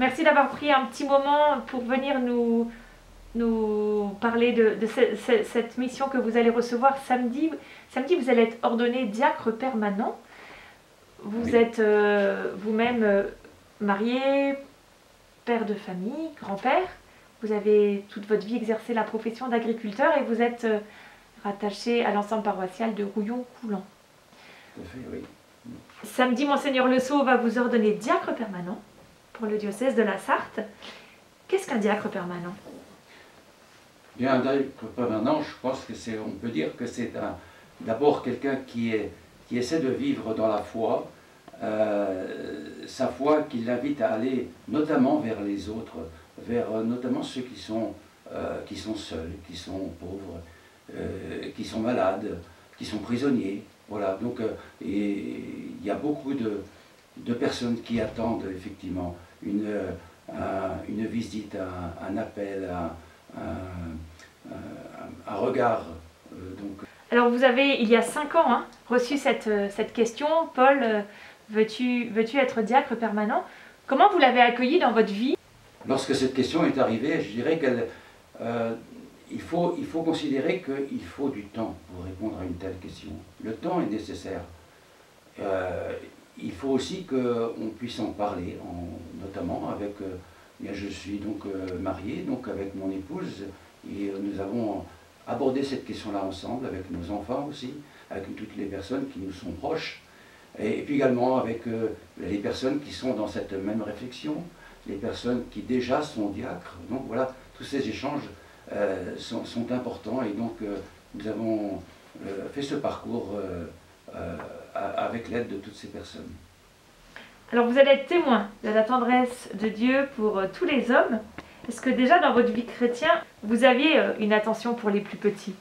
Merci d'avoir pris un petit moment pour venir nous parler de cette mission que vous allez recevoir samedi. Samedi, vous allez être ordonné diacre permanent. Vous êtes vous-même marié, père de famille, grand-père. Vous avez toute votre vie exercé la profession d'agriculteur et vous êtes rattaché à l'ensemble paroissial de Rouillon-Coulant. Tout à fait, oui. Samedi, Monseigneur Le Sceau va vous ordonner diacre permanent pour le diocèse de la Sarthe. Qu'est-ce qu'un diacre permanent? Bien, un diacre permanent, je pense que on peut dire que c'est d'abord quelqu'un qui essaie de vivre dans la foi, sa foi qui l'invite à aller notamment vers les autres, vers notamment ceux qui sont seuls, qui sont pauvres, qui sont malades, qui sont prisonniers. Voilà, donc il y a beaucoup de personnes qui attendent effectivement une visite, un appel, un regard. Alors vous avez, il y a 5 ans, reçu cette question. Paul, veux-tu être diacre permanent? Comment vous l'avez accueilli dans votre vie? Lorsque cette question est arrivée, je dirais qu'il faut considérer qu'il faut du temps pour répondre à une telle question. Le temps est nécessaire. Il faut aussi qu'on puisse en parler, notamment avec... je suis donc marié, donc avec mon épouse, et nous avons abordé cette question-là ensemble, avec nos enfants aussi, avec toutes les personnes qui nous sont proches, et puis également avec les personnes qui sont dans cette même réflexion, les personnes qui déjà sont diacres. Donc voilà, tous ces échanges sont importants, et donc nous avons fait ce parcours avec l'aide de toutes ces personnes. Alors vous allez être témoin de la tendresse de Dieu pour tous les hommes. Est-ce que déjà dans votre vie chrétienne, vous aviez une attention pour les plus petits?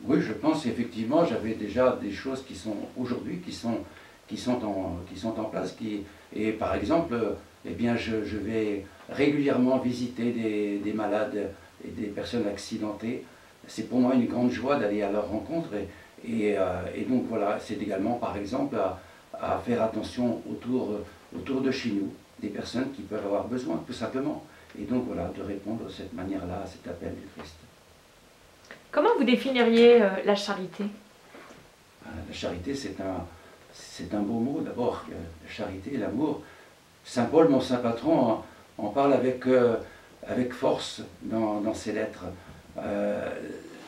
Oui, je pense effectivement, j'avais déjà des choses qui sont aujourd'hui, qui sont en place. Et par exemple, eh bien, je vais régulièrement visiter des malades et des personnes accidentées. C'est pour moi une grande joie d'aller à leur rencontre. Et donc voilà, c'est également par exemple à faire attention autour de chez nous, des personnes qui peuvent avoir besoin, tout simplement. Et donc voilà, de répondre de cette manière-là à cet appel du Christ. Comment vous définiriez la charité? La charité, c'est un beau mot. D'abord, la charité, l'amour. Saint Paul, mon saint patron, en parle avec force dans ses lettres.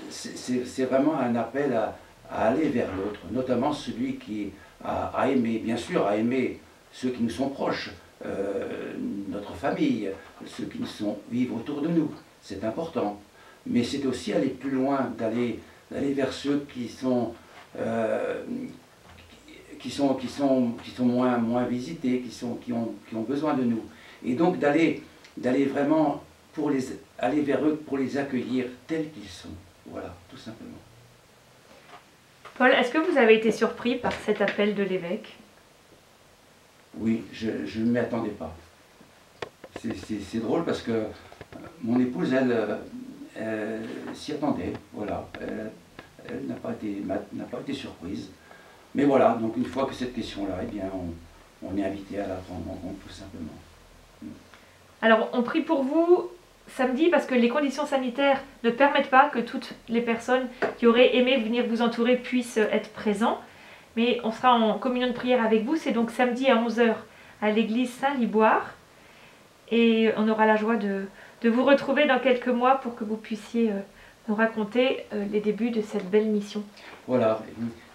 C'est vraiment un appel à aller vers l'autre, notamment celui qui a aimé, bien sûr, à aimer ceux qui nous sont proches, notre famille, ceux qui vivent autour de nous, c'est important. Mais c'est aussi aller plus loin, d'aller vers ceux qui sont moins visités, qui ont besoin de nous. Et donc d'aller vraiment aller vers eux pour les accueillir tels qu'ils sont. Voilà, tout simplement. Paul, est-ce que vous avez été surpris par cet appel de l'évêque? Oui, je ne m'y attendais pas. C'est drôle parce que mon épouse, elle s'y attendait, voilà. Elle n'a pas été surprise. Mais voilà, donc une fois que cette question-là, eh bien, on est invité à la prendre en compte, tout simplement. Alors, on prie pour vous samedi parce que les conditions sanitaires ne permettent pas que toutes les personnes qui auraient aimé venir vous entourer puissent être présents. Mais on sera en communion de prière avec vous. C'est donc samedi à 11 h à l'église Saint-Liboire. Et on aura la joie de vous retrouver dans quelques mois pour que vous puissiez nous raconter les débuts de cette belle mission. Voilà.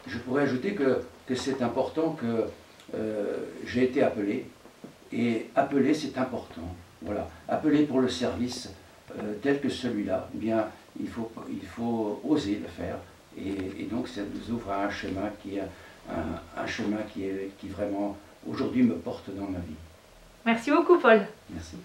Je pourrais ajouter que c'est important que j'ai été appelé. Et appeler, c'est important. Voilà. Appeler pour le service tel que celui-là, eh bien, il faut oser le faire. Et donc, ça nous ouvre à un chemin qui vraiment, aujourd'hui, me porte dans ma vie. Merci beaucoup, Paul. Merci.